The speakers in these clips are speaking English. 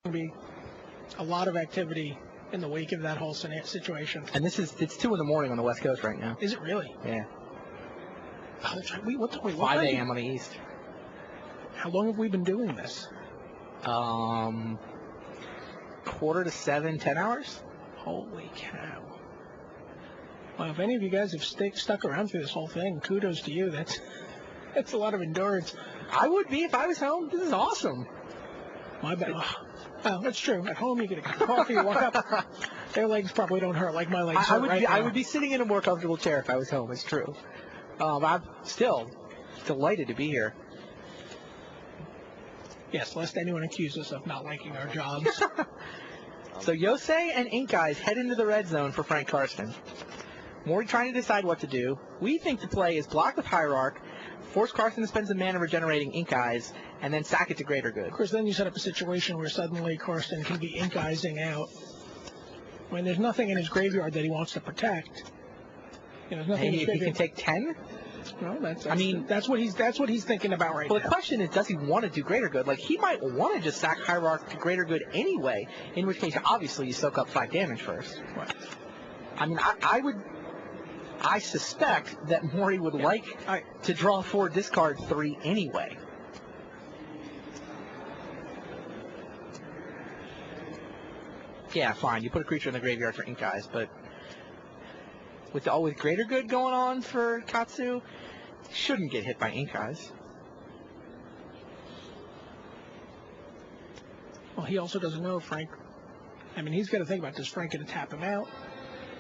going to be a lot of activity in the wake of that whole situation. And it's 2 in the morning on the West Coast right now. Is it really? Yeah. Oh, that's right. Wait, 5 a.m. on the East. How long have we been doing this? 6:45 to 7, 10 hours. Holy cow. Well, if any of you guys have stuck around through this whole thing, kudos to you. That's a lot of endurance. I would be if I was home. This is awesome. My bad. Oh, that's true. At home, you get a cup of coffee, you walk up. Their legs probably don't hurt like my legs hurt right now. I would be sitting in a more comfortable chair if I was home. It's true. I'm still delighted to be here. Yes, lest anyone accuse us of not liking our jobs. So Yosai and Ink Eyes head into the red zone for Frank Karsten. Mori trying to decide what to do. We think the play is block with Hierarch, force Karsten to spend some mana regenerating Ink Eyes, and then sack it to greater good. Of course, then you set up a situation where suddenly Karsten can be Ink Eyesing out. When there's nothing in his graveyard that he wants to protect. You know, there's nothing Maybe if he can take 10? No, that's what he's thinking about right now. Well, the question is, does he want to do greater good? Like, he might want to just sack Hierarch to greater good anyway, in which case, obviously, you soak up 5 damage first. Right. I mean, I suspect that Mori would like to draw 4, discard 3 anyway. Yeah, fine. You put a creature in the graveyard for Ink Eyes, but with greater good going on for Katsu, shouldn't get hit by Ink Eyes. Well, he also doesn't know Frank. I mean, he's got to think about, does Frank going to tap him out?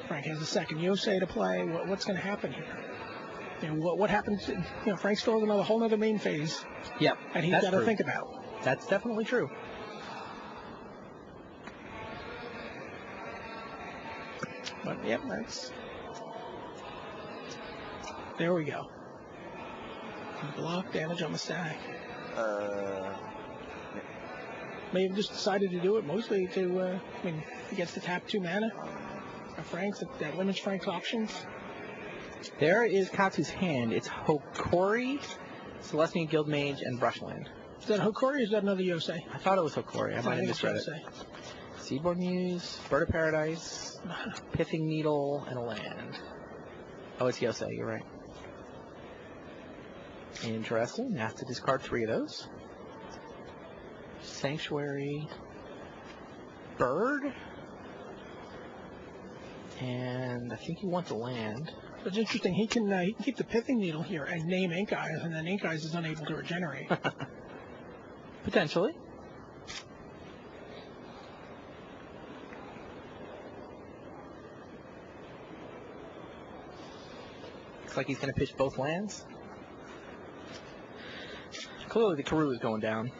Frank has a second Yosai to play. What's going to happen here? You know, what happens? You know, Frank still has a whole other main phase. Yep, and he's got to think about. That's definitely true. But yep, that's. There we go. Block damage on the stack. May have just decided to do it mostly to. I mean, he gets to tap 2 mana. Frank's that limits Frank's options. There is Katsu's hand. It's Hokori, Celestian Guildmage, and Brushland. Is that Hokori or is that another Yosai? I thought it was Hokori. I might have misread it. Seaborn Muse, Bird of Paradise, Pithing Needle, and a land. Oh, it's Yosai. You're right. Interesting. Have to discard 3 of those. Sanctuary, Bird. And I think he wants a land. It's interesting. He can keep the Pithing Needle here and name Ink Eyes, and then Ink Eyes is unable to regenerate. Potentially. Looks like he's going to pitch both lands. Clearly the Karoo is going down.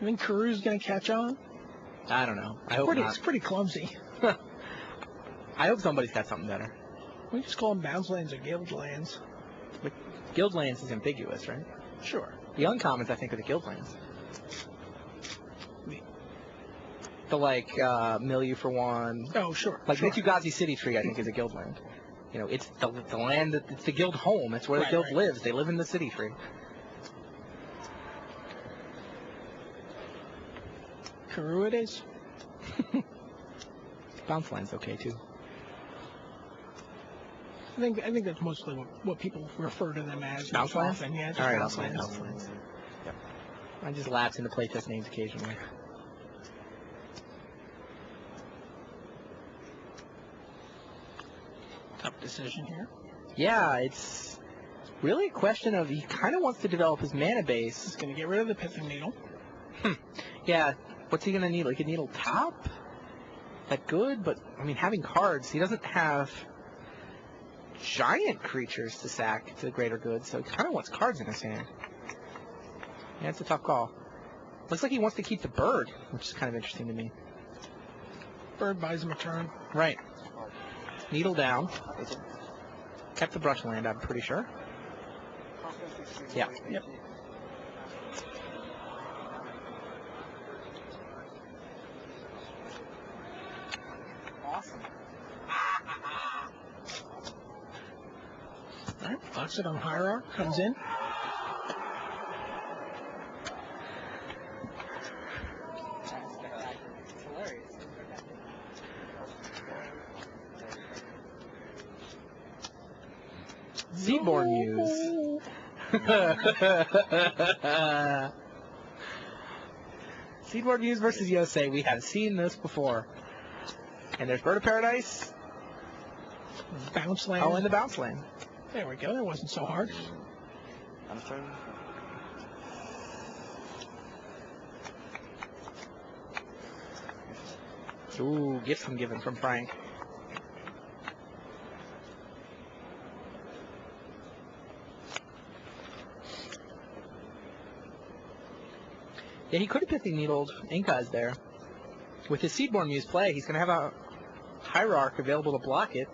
You think Karoo's going to catch on? I don't know. I hope not. It's pretty clumsy. I hope somebody's got something better. We just call them bounce lands or guild lands. But guild lands is ambiguous, right? Sure. The uncommons, I think, are the guild lands. The Milieu for 1. Oh, sure. Like sure. Mitsugazi City Tree, I think, is a guild land. You know, it's the land it's the guild home. It's where the guild lives. They live in the city tree. Karoo it is. Bounce land's okay too. I think that's mostly what people refer to them as. Bounce lands? Yeah, all right, bounce lands. Yep. I just lapse into playtest names occasionally. Tough decision here. Yeah, it's really a question of he kind of wants to develop his mana base. He's going to get rid of the Pithing Needle. Yeah. What's he going to need? Like a needle top? That good? But, I mean, having cards, he doesn't have giant creatures to sack to the greater good, so he kind of wants cards in his hand. Yeah, it's a tough call. Looks like he wants to keep the bird, which is kind of interesting to me. Bird buys him a turn. Right. Needle down. Kept the brush land, I'm pretty sure. Yeah. Yep. Awesome. All right, blocks it on Hierarch, comes in. Seaborn Muse. Seaborn Muse versus Yosai. We have seen this before. And there's Bird of Paradise. Bounce land. Oh, and the bounce land. There we go. That wasn't so hard. I'm starting. Ooh, gift from Ungiven from Frank. Yeah, he could have picked the needled ink eyes there. With his Seaborn Muse play, he's going to have a Hierarch available to block it.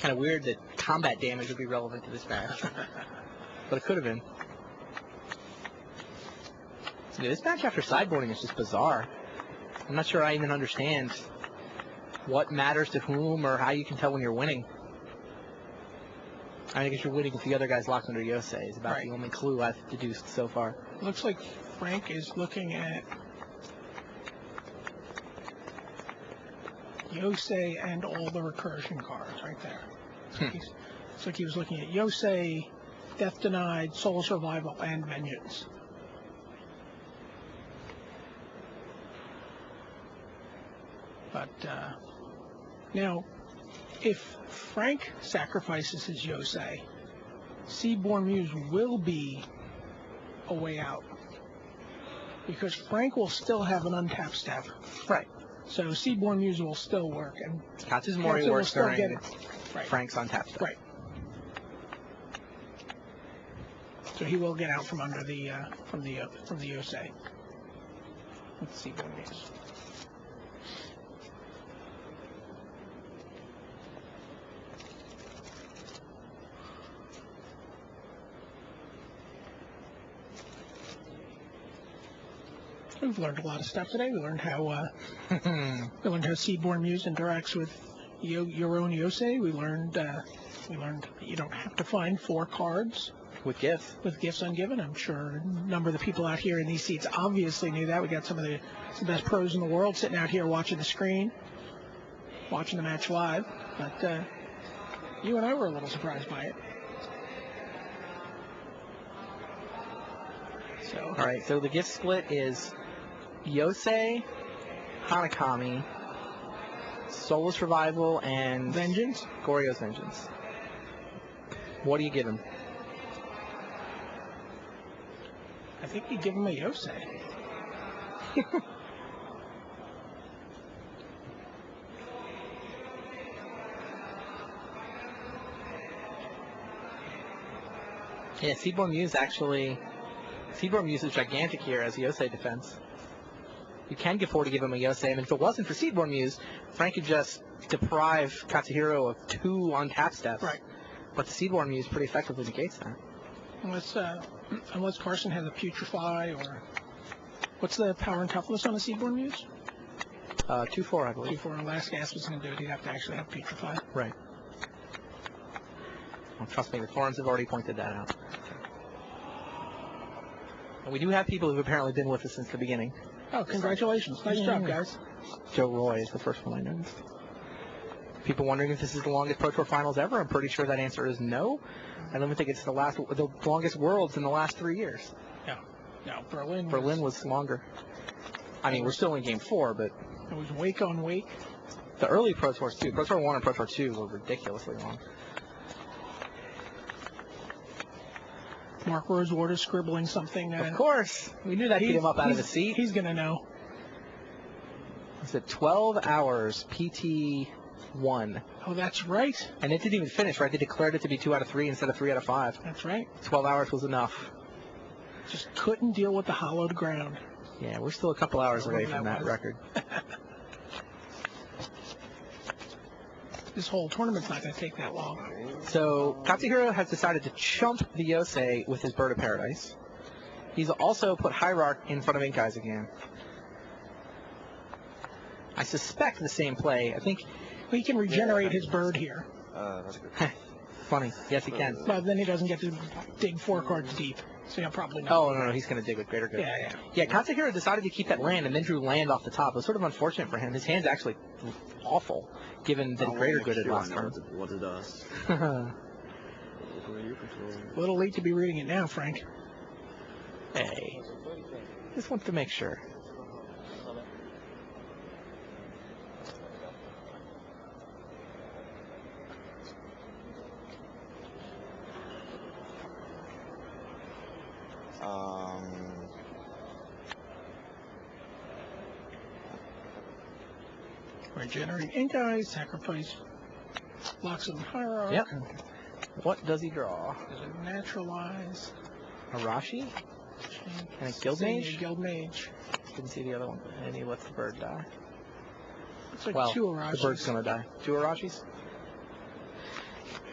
Kind of weird that combat damage would be relevant to this match. But it could have been. Yeah, this match after sideboarding is just bizarre. I'm not sure I even understand what matters to whom or how you can tell when you're winning. I guess you're winning if the other guy's locked under Yosai is about the only clue I've deduced so far. Looks like Frank is looking at Yosai and all the recursion cards right there. Looks like he was looking at Yosai, Death Denied, Soul Survival, and Vengeance. But now, if Frank sacrifices his Yosai, Seaborn Muse will be a way out. Because Frank will still have an untapped step. Right. So Seaborn Muse will still work. And Katsuzumori works during Frank's untapped step. Right. So he will get out from under the from the Yosai with Seaborn Muse. We've learned a lot of stuff today. We learned how Seaborn Muse interacts with your own Yosai. We learned you don't have to find 4 cards with gifts. With gifts Ungiven. I'm sure a number of the people out here in these seats obviously knew that. We got some of the best pros in the world sitting out here watching the screen, watching the match live. But you and I were a little surprised by it. So. All right. So the gift split is Yosai, Hanakami, Soulless Revival, and Vengeance. Goryo's Vengeance. What do you give him? I think you give him a Yosai. Yeah, Seaborn Muse actually. Seaborn Muse is gigantic here as Yosai defense. You can afford to give him a Yosai, and if it wasn't for Seaborn Muse, Frank could just deprive Katsuhiro of 2 untapped steps. Right. But the Seaborn Muse pretty effectively negates that. Unless Carson has a Putrefy or... What's the power and toughness on a Seaborn Muse? 2-4, I believe. 2-4, and last gas was going to do it. He'd have to actually have Putrefy. Right. Well, trust me, the forums have already pointed that out. And we do have people who've apparently been with us since the beginning. Oh, congratulations. Nice job, guys. Joe Roy is the first one I noticed. People wondering if this is the longest Pro Tour Finals ever. I'm pretty sure that answer is no. I don't even think it's the longest Worlds in the last 3 years. No, Berlin was longer. I mean, we're still in Game 4, but... It was wake on wake. The early Pro Tours, too. Pro Tour 1 and Pro Tour 2 were ridiculously long. Mark Rosewater scribbling something. Of course. We knew that get him up out of the seat. He's going to know. It's at 12 hours, PT1. Oh, that's right. And it didn't even finish, right? They declared it to be 2 out of 3 instead of 3 out of 5. That's right. 12 hours was enough. Just couldn't deal with the hollowed ground. Yeah, we're still a couple hours away from that record. This whole tournament's not going to take that long. So Katsuhiro has decided to chump the Yosai with his Bird of Paradise. He's also put Hierarch in front of Ink Eyes again. I suspect the same play. I think he can regenerate his bird here. That's good. Funny. Yes, he can. But then he doesn't get to dig 4 cards deep. So you'll probably not. Oh, no, he's going to dig with greater good. Yeah. Yeah, Katsuhiro decided to keep that land and then drew land off the top. It was sort of unfortunate for him. His hand's actually awful, given that greater good at last turn. What it does. A little late to be reading it now, Frank. Hey, just wants to make sure. Regenerate Ink Eyes, sacrifice blocks of the hierarchy. Yep. What does he draw? Does it naturalize? Arashi? And a Guild Mage? Guild Mage. Didn't see the other one. And he lets the bird die. Looks like Well, 2 Arashis. the bird's going to die. 2 Arashis?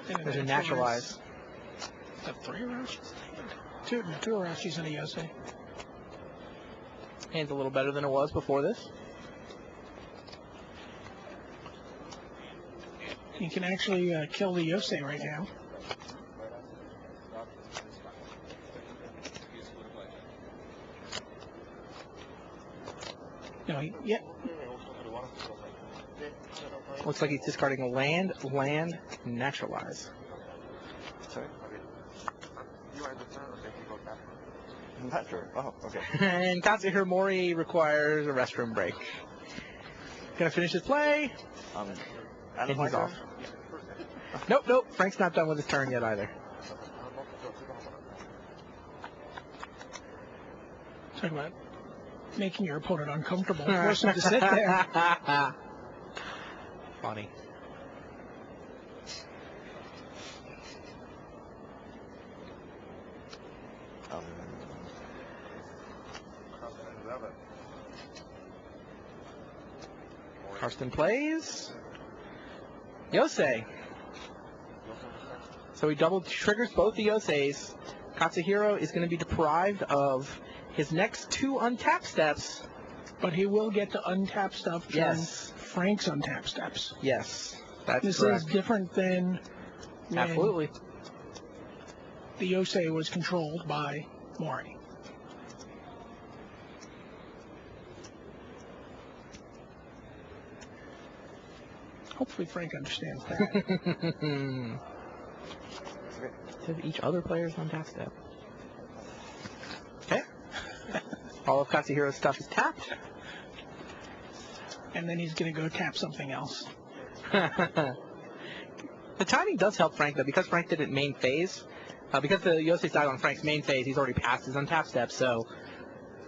And There's a naturalize. Is that 3 Arashis? Two Arashis and a Yosei. Hand's a little better than it was before this. You can actually kill the Yosei right now. No, yep. Looks like he's discarding a land, naturalize. Sorry? Not sure. Oh, okay. And Katsuhiro Mori requires a restroom break. Gonna finish his play. And he's off. Nope. Frank's not done with his turn yet either. Talking about making your opponent uncomfortable, force him to sit there. Funny. Karsten plays. Yosei. So he double triggers both the Yoseis. Katsuhiro is going to be deprived of his next 2 untapped steps. But he will get to untap stuff during Yes. Frank's untap steps. Yes, that's This correct. is different than when Absolutely. the Yosei was controlled by Mori. Hopefully Frank understands that. To each other player's untap step. Okay. All of Katsuhiro's stuff is tapped. And then he's going to go tap something else. The timing does help Frank, though, because Frank did it main phase. Because the Yosei died on Frank's main phase, he's already passed his untap step, so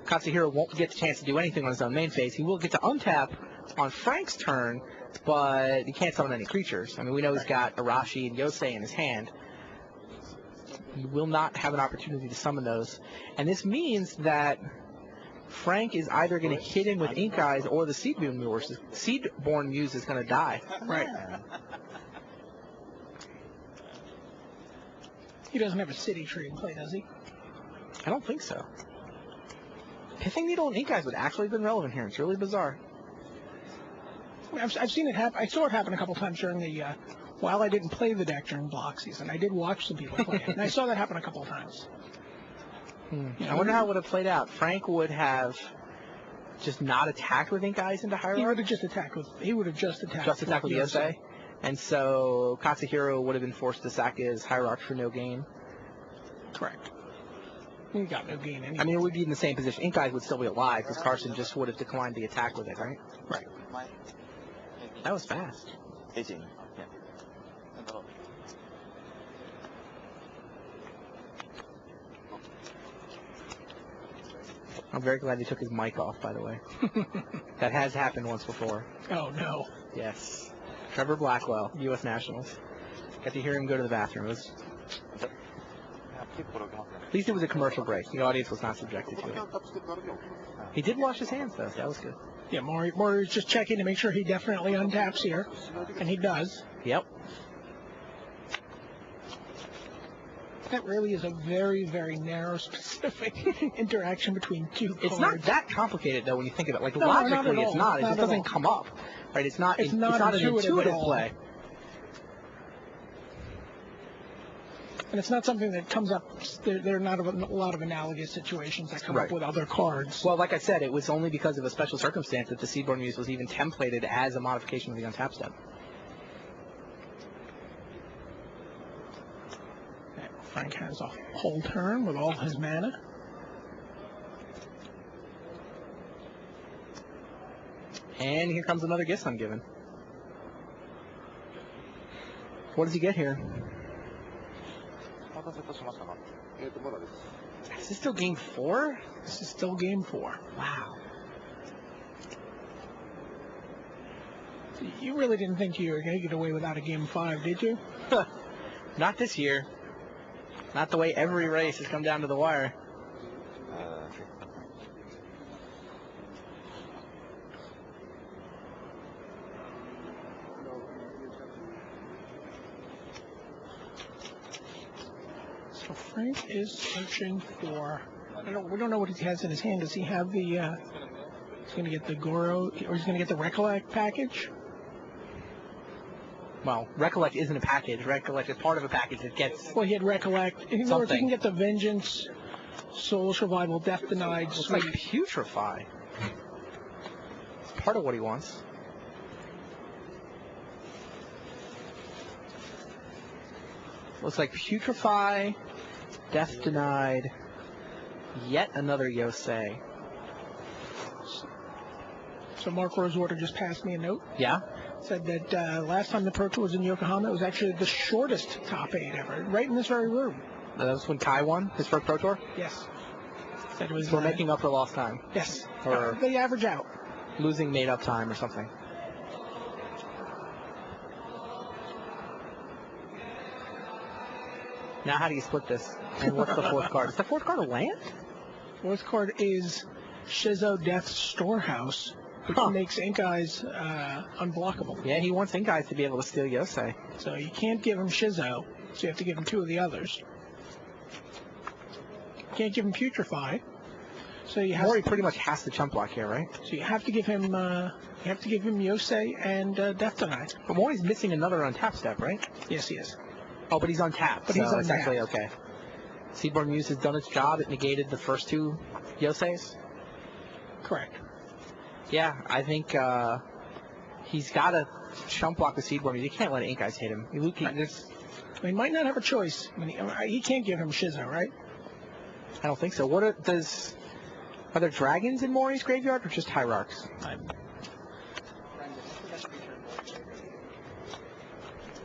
Katsuhiro won't get the chance to do anything on his own main phase. He will get to untap on Frank's turn, but he can't summon any creatures. I mean, we know he's got Arashi and Yosei in his hand. He will not have an opportunity to summon those. And this means that Frank is either going to hit him with Ink Eyes or the Seedborn Muse is going to die. Right. He doesn't have a city tree in play, does he? I don't think so. Pithing Needle and Ink Eyes would actually have been relevant here. It's really bizarre. I've seen it happen. I saw it happen a couple times during the. While I didn't play the deck during block season, I did watch some people play it, and I saw that happen a couple of times. I wonder how it would have played out. Frank would have just not attacked with Ink Eyes into Hierarch. He would have just attacked with. He would have just attacked. Just attacked with Yosei. And so Katsuhiro would have been forced to sack his Hierarch for no gain. Correct. He got no gain anyway. I mean, it would be in the same position. Ink Eyes would still be alive because Carson just would have declined the attack with it, right? Right. That was fast. 18. Yeah. I'm very glad he took his mic off, by the way. That has happened once before. Oh no. Yes. Trevor Blackwell, U.S. Nationals. Got to hear him go to the bathroom. It was... At least it was a commercial break. The audience was not subjected to it. He did wash his hands, though. So that was good. Yeah, Mori was just checking to make sure he definitely untaps here, and he does. Yep. That really is a very, very narrow, specific interaction between 2 cards. It's not that complicated, though, when you think of it. Like, No, logically, not at it's all. not. It Not just at doesn't all. come up. Right? It's not an intuitive at intuitive all. play. And it's not something that comes up. There are not a lot of analogous situations that come Right. up with other cards. Well, like I said, it was only because of a special circumstance that the Seedborn Muse was even templated as a modification of the untap step. Frank has a whole turn with all his mana. And here comes another Gifts Ungiven. What does he get here? Is this still game 4? This is still game 4. Wow. You really didn't think you were going to get away without a game 5, did you? Not this year. Not the way every race has come down to the wire. So Frank is searching for. We don't know what he has in his hand. Does he have the? He's going to get the Goro, or he's going to get the Recollect package. Well, Recollect isn't a package. Recollect is part of a package that gets. Well, he had Recollect. In other words, he Something. can get the Vengeance, Soul Survival, Death Denied, Looks like Sweep. Putrefy. It's part of what he wants. Looks like Putrefy, Death Denied, yet another Yosai. So Mark Rosewater just passed me a note. Yeah? Said that last time the Pro Tour was in Yokohama, it was actually the shortest top 8 ever, right in this very room. That was when Kai won his first Pro Tour? Yes. Said it was. So we're making up for lost time. Yes. Or- They average out. Losing made up time or something. Now how do you split this? And what's the fourth card? Is the fourth card a land? Fourth card is Shizo Death's Storehouse, which Huh. makes Ink Eyes unblockable. Yeah, he wants Ink Eyes to be able to steal Yosai. So you can't give him Shizo, so you have to give him 2 of the others. You can't give him Putrefy, so you have Mori pretty much has to chump block here, right? so you have to give him Yosei and Death Denied. But Mori's missing another untap step, right? Yes, he is. Oh, but he's on tap, But so he's on it's tap. actually okay. Seedborn Muse has done its job. It negated the first 2 Yosais. Correct. Yeah, I think he's got to chump block the Seedborn Muse. You can't let Ink Eyes hit him. There's, He might not have a choice. He can't give him Shizo, right? I don't think so. Are there dragons in Mori's graveyard or just hierarchs? I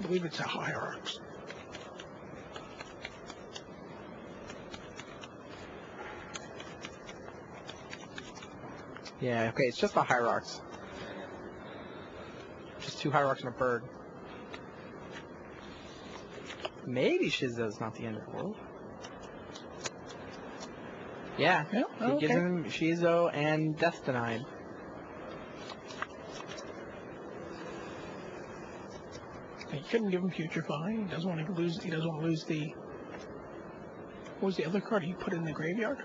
believe it's a Hierarchs. Yeah, okay, it's just the hierarchs. Just 2 hierarchs and a bird. Maybe Shizo's not the end of the world. Yeah, Yeah, he gives okay. him Shizo and Death Denied. He couldn't give him Putrefy. He doesn't want to lose. He doesn't want to lose the. What was the other card he put in the graveyard?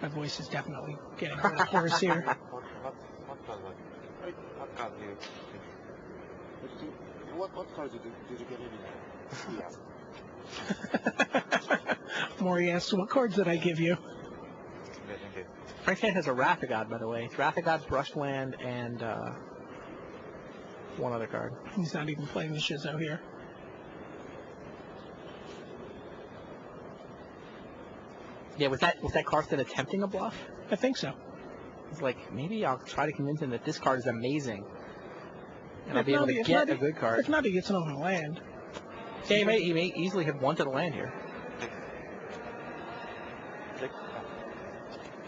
My voice is definitely getting a little hoarse here. What card did you get in? Maury asks, "What cards did I give you?" Frank's hand has a Rathagod, by the way. It's Rathagod, Brushland, and one other card. He's not even playing the Shizo here. Yeah, was that Karsten attempting a bluff? I think so. He's like, maybe I'll try to convince him that this card is amazing. And I'll If be able not, to if get not, a good card. If not, he gets another land. Yeah, he may easily have wanted a land here.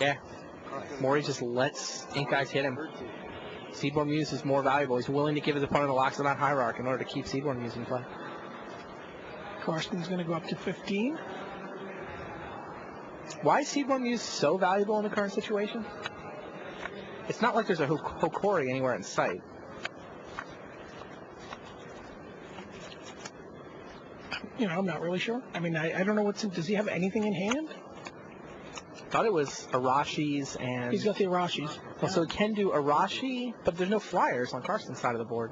Yeah. Mori just lets Ink Eyes hit him. Seedborn Muse is more valuable. He's willing to give his opponent a Loxodon Hierarch in order to keep Seedborn Muse in play. Karsten's going to go up to 15. Why is Seedborn Muse so valuable in the current situation? It's not like there's a Hokori anywhere in sight. I'm not really sure. I mean, I don't know what's in. Does he have anything in hand? Thought it was Arashis and... He's got the Arashis. Well, so he can do Arashi, but there's no flyers on Karsten's side of the board.